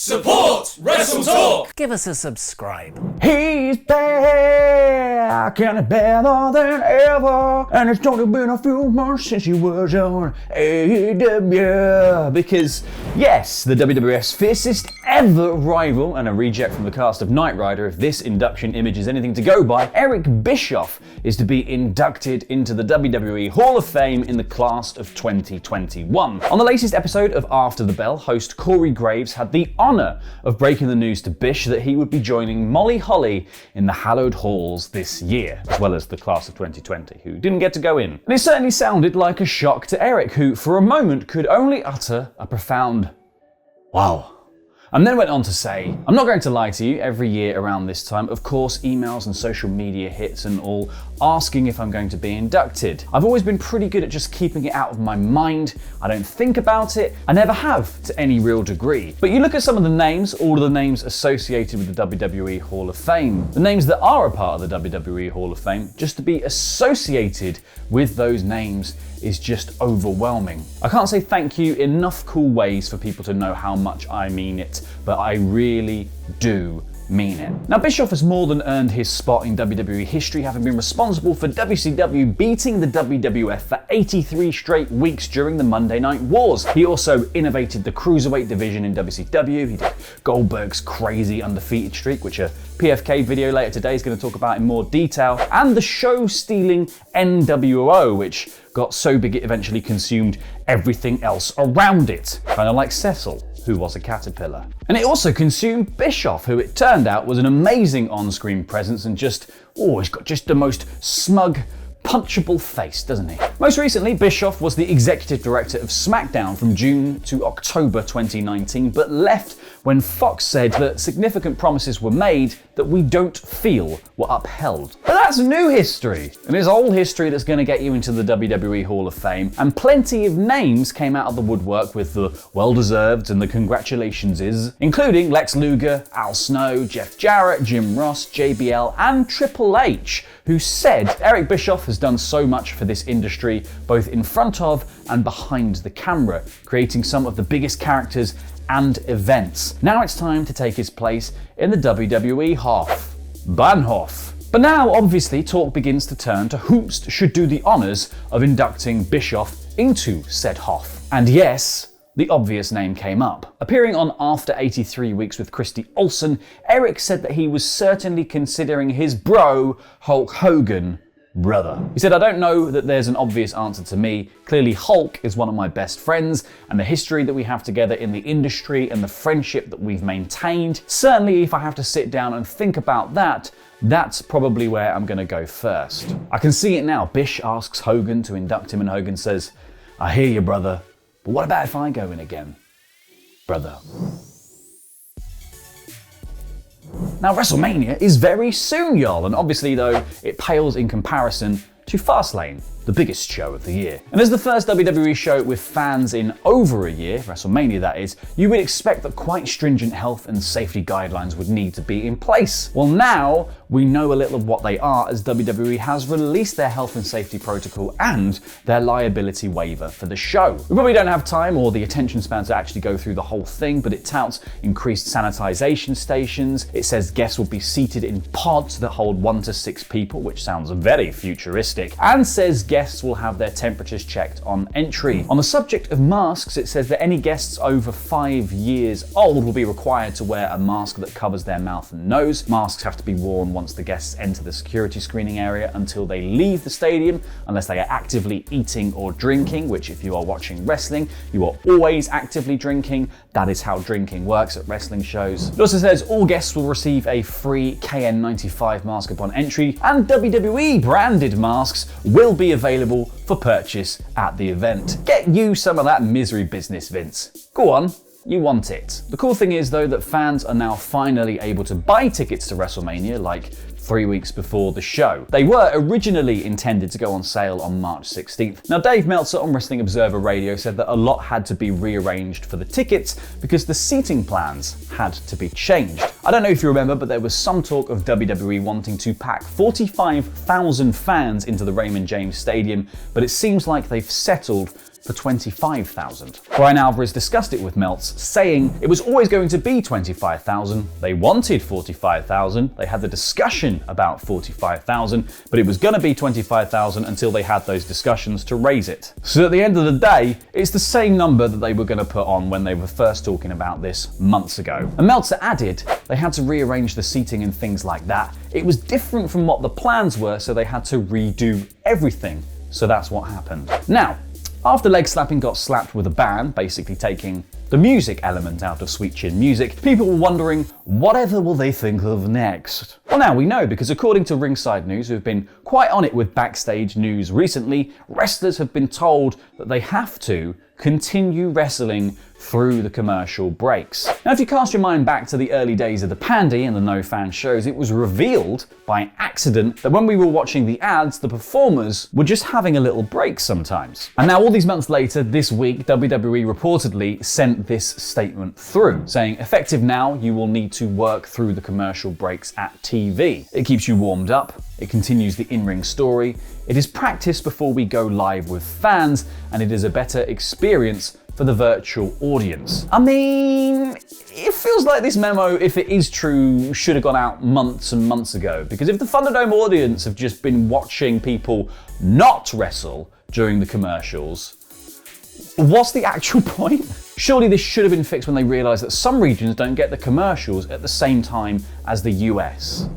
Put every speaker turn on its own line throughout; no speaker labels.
Support WrestleTalk!
Give us a subscribe.
He's back and it's better than ever. And it's only been a few months since he was on AEW. Because, yes, the WWF's fiercest ever rival and a reject from the cast of Knight Rider, if this induction image is anything to go by, Eric Bischoff is to be inducted into the WWE Hall of Fame in the class of 2021. On the latest episode of After the Bell, host Corey Graves had the honour of breaking the news to Bish that he would be joining Molly Holly in the hallowed halls this year, as well as the class of 2020, who didn't get to go in. And it certainly sounded like a shock to Eric, who for a moment could only utter a profound wow. And then went on to say, I'm not going to lie to you, every year around this time, of course, emails and social media hits and all asking if I'm going to be inducted. I've always been pretty good at just keeping it out of my mind. I don't think about it. I never have to any real degree. But you look at some of the names, all of the names associated with the WWE Hall of Fame, the names that are a part of the WWE Hall of Fame, just to be associated with those names is just overwhelming. I can't say thank you enough cool ways for people to know how much I mean it, but I really do mean it. Now, Bischoff has more than earned his spot in WWE history, having been responsible for WCW beating the WWF for 83 straight weeks during the Monday Night Wars. He also innovated the cruiserweight division in WCW. He did Goldberg's crazy undefeated streak, which a PFK video later today is going to talk about in more detail, and the show-stealing NWO, which got so big it eventually consumed everything else around it, kind of like Cecil, who was a caterpillar. And it also consumed Bischoff, who it turned out was an amazing on-screen presence and he's got just the most smug, punchable face, doesn't he? Most recently, Bischoff was the executive director of SmackDown from June to October 2019, but left when Fox said that significant promises were made that we don't feel were upheld. But that's new history, and it's old history that's going to get you into the WWE Hall of Fame, and plenty of names came out of the woodwork with the well-deserved and the congratulations-is, including Lex Luger, Al Snow, Jeff Jarrett, Jim Ross, JBL, and Triple H, who said Eric Bischoff has done so much for this industry, both in front of and behind the camera, creating some of the biggest characters and events. Now it's time to take his place in the WWE Bahnhof. But now, obviously, talk begins to turn to who should do the honours of inducting Bischoff into said Hoff. And yes, the obvious name came up. Appearing on After 83 Weeks with Christy Olsen, Eric said that he was certainly considering his bro, Hulk Hogan, brother. He said, I don't know that there's an obvious answer to me. Clearly Hulk is one of my best friends, and the history that we have together in the industry and the friendship that we've maintained, certainly if I have to sit down and think about that, that's probably where I'm gonna go first. I can see it now. Bish asks Hogan to induct him and Hogan says, I hear you, brother, but what about if I go in again, brother? Now, WrestleMania is very soon, y'all, and obviously, though, it pales in comparison to Fastlane, the biggest show of the year. And as the first WWE show with fans in over a year, WrestleMania that is, you would expect that quite stringent health and safety guidelines would need to be in place. Well, now we know a little of what they are, as WWE has released their health and safety protocol and their liability waiver for the show. We probably don't have time or the attention span to actually go through the whole thing, but it touts increased sanitization stations. It says guests will be seated in pods that hold 1 to 6 people, which sounds very futuristic, and says guests will have their temperatures checked on entry. On the subject of masks, it says that any guests over 5 years old will be required to wear a mask that covers their mouth and nose. Masks have to be worn once the guests enter the security screening area until they leave the stadium, unless they are actively eating or drinking, which if you are watching wrestling, you are always actively drinking. That is how drinking works at wrestling shows. It also says all guests will receive a free KN95 mask upon entry, and WWE branded masks will be available for purchase at the event. Get you some of that misery business, Vince. Go on. You want it. The cool thing is, though, that fans are now finally able to buy tickets to WrestleMania like 3 weeks before the show. They were originally intended to go on sale on March 16th. Now, Dave Meltzer on Wrestling Observer Radio said that a lot had to be rearranged for the tickets because the seating plans had to be changed. I don't know if you remember, but there was some talk of WWE wanting to pack 45,000 fans into the Raymond James Stadium, but it seems like they've settled for $25,000. Brian Alvarez discussed it with Meltz, saying it was always going to be $25,000. They wanted $45,000. They had the discussion about $45,000, but it was going to be $25,000 until they had those discussions to raise it. So at the end of the day, it's the same number that they were going to put on when they were first talking about this months ago. And Meltzer added they had to rearrange the seating and things like that. It was different from what the plans were, so they had to redo everything. So that's what happened. Now, after leg slapping got slapped with a ban, basically taking the music element out of Sweet Chin Music, people were wondering, whatever will they think of next? Well, now we know, because according to Ringside News, who've been quite on it with Backstage news recently, wrestlers have been told that they have to continue wrestling through the commercial breaks. Now, if you cast your mind back to the early days of the Pandy and the no-fan shows, it was revealed by accident that when we were watching the ads, the performers were just having a little break sometimes. And now all these months later, this week, WWE reportedly sent this statement through, saying, effective now, you will need to work through the commercial breaks at TV. It keeps you warmed up, it continues the in-ring story, it is practice before we go live with fans, and it is a better experience for the virtual audience. I mean, it feels like this memo, if it is true, should have gone out months and months ago. Because if the Thunderdome audience have just been watching people not wrestle during the commercials, what's the actual point? Surely this should have been fixed when they realised that some regions don't get the commercials at the same time as the US.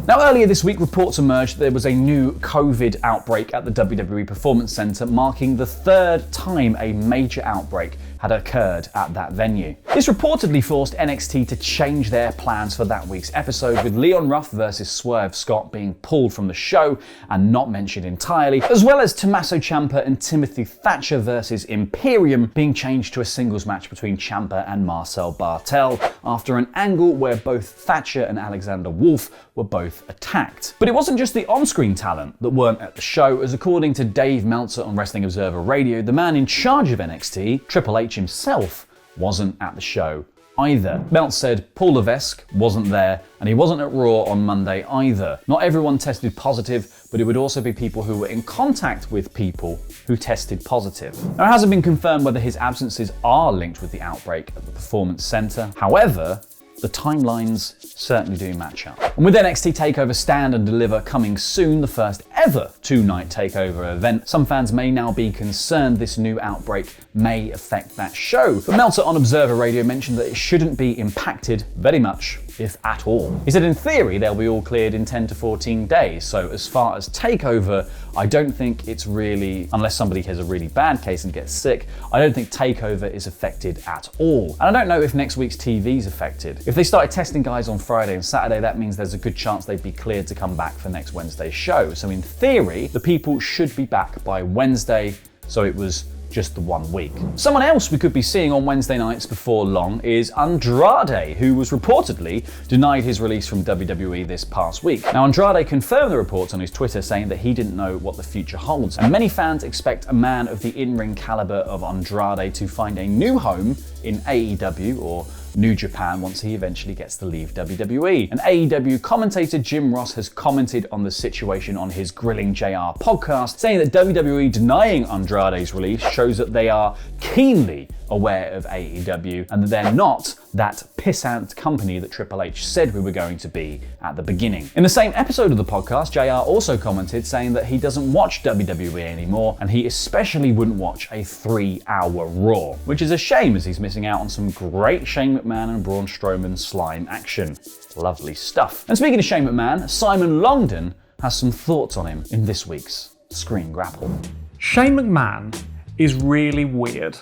Now, earlier this week, reports emerged that there was a new COVID outbreak at the WWE Performance Center, marking the third time a major outbreak had occurred at that venue. This reportedly forced NXT to change their plans for that week's episode, with Leon Ruff versus Swerve Scott being pulled from the show and not mentioned entirely, as well as Tommaso Ciampa and Timothy Thatcher versus Imperium being changed to a singles match between Ciampa and Marcel Bartel after an angle where both Thatcher and Alexander Wolf were both attacked. But it wasn't just the on-screen talent that weren't at the show, as according to Dave Meltzer on Wrestling Observer Radio, the man in charge of NXT, Triple H himself, wasn't at the show either. Meltzer said Paul Levesque wasn't there, and he wasn't at Raw on Monday either. Not everyone tested positive, but it would also be people who were in contact with people who tested positive. Now, it hasn't been confirmed whether his absences are linked with the outbreak at the Performance Center. However, the timelines certainly do match up. And with NXT TakeOver Stand and Deliver coming soon, the first ever two-night TakeOver event, some fans may now be concerned this new outbreak may affect that show. But Meltzer on Observer Radio mentioned that it shouldn't be impacted very much, if at all. He said in theory they'll be all cleared in 10 to 14 days, so as far as TakeOver, I don't think it's really, unless somebody has a really bad case and gets sick, I don't think TakeOver is affected at all. And I don't know if next week's TV is affected. If they started testing guys on Friday and Saturday, that means there's a good chance they'd be cleared to come back for next Wednesday's show. So in theory, the people should be back by Wednesday, so it was just the 1 week. Someone else we could be seeing on Wednesday nights before long is Andrade, who was reportedly denied his release from WWE this past week. Now, Andrade confirmed the reports on his Twitter, saying that he didn't know what the future holds, and many fans expect a man of the in-ring caliber of Andrade to find a new home in AEW or New Japan once he eventually gets to leave WWE. And AEW commentator Jim Ross has commented on the situation on his Grilling JR podcast, saying that WWE denying Andrade's release shows that they are keenly aware of AEW and that they're not that pissant company that Triple H said we were going to be at the beginning. In the same episode of the podcast, JR also commented saying that he doesn't watch WWE anymore, and he especially wouldn't watch a 3-hour Raw, which is a shame as he's missing out on some great Shane McMahon and Braun Strowman slime action. Lovely stuff. And speaking of Shane McMahon, Simon Longdon has some thoughts on him in this week's Screengrapple.
Shane McMahon is really weird.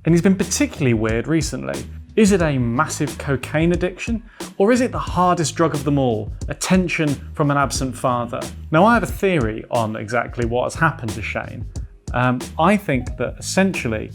And he's been particularly weird recently. Is it a massive cocaine addiction? Or is it the hardest drug of them all, attention from an absent father? Now, I have a theory on exactly what has happened to Shane. I think that essentially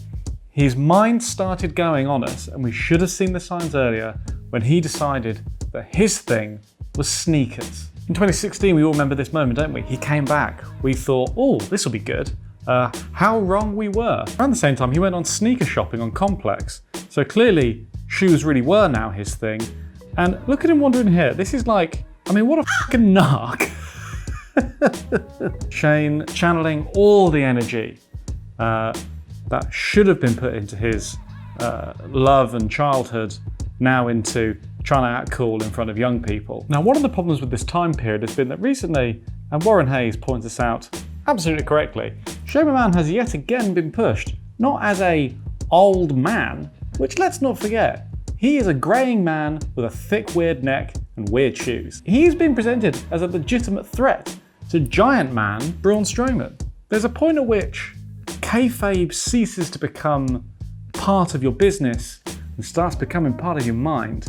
his mind started going on us, and we should have seen the signs earlier, when he decided that his thing was sneakers. In 2016, we all remember this moment, don't we? He came back. We thought, oh, this will be good. How wrong we were. Around the same time, he went on sneaker shopping on Complex. So clearly, shoes really were now his thing. And look at him wandering here. This is like, I mean, what a fucking narc. Shane channeling all the energy that should have been put into his love and childhood now into trying to act cool in front of young people. Now, one of the problems with this time period has been that recently, and Warren Hayes points this out absolutely correctly, Shane McMahon has yet again been pushed, not as a old man, which let's not forget, he is a greying man with a thick weird neck and weird shoes. He's been presented as a legitimate threat to giant man Braun Strowman. There's a point at which kayfabe ceases to become part of your business and starts becoming part of your mind.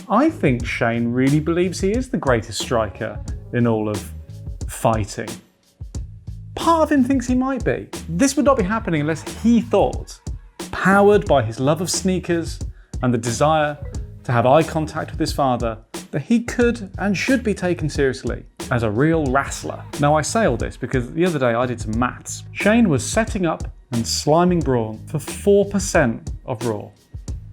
I think Shane really believes he is the greatest striker in all of fighting. Part of him thinks he might be. This would not be happening unless he thought, powered by his love of sneakers and the desire to have eye contact with his father, that he could and should be taken seriously as a real wrestler. Now, I say all this because the other day I did some maths. Shane was setting up and sliming Braun for 4% of Raw.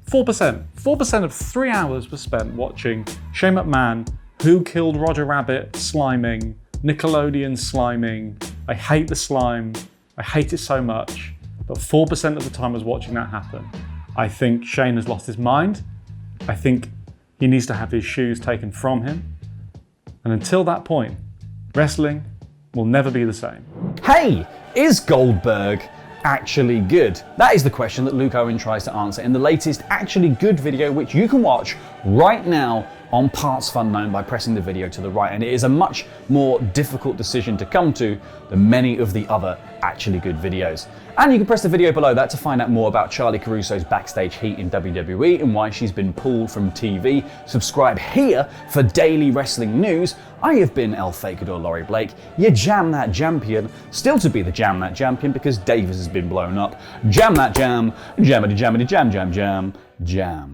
4%. 4% of 3 hours was spent watching Shane McMahon, Who Killed Roger Rabbit sliming, Nickelodeon sliming. I hate the slime. I hate it so much. But 4% of the time I was watching that happen. I think Shane has lost his mind. I think he needs to have his shoes taken from him. And until that point, wrestling will never be the same.
Hey, is Goldberg actually good? That is the question that Luke Owen tries to answer in the latest Actually Good video, which you can watch right now on Parts Unknown by pressing the video to the right, and it is a much more difficult decision to come to than many of the other Actually Good videos. And you can press the video below that to find out more about Charlie Caruso's backstage heat in WWE and why she's been pulled from TV. Subscribe here for daily wrestling news. I have been El Fakador Laurie Blake, your Jam That Jampion, still to be the Jam That Jampion because Davis has been blown up. Jam that jam, jammity jammity jam jam jam, jam.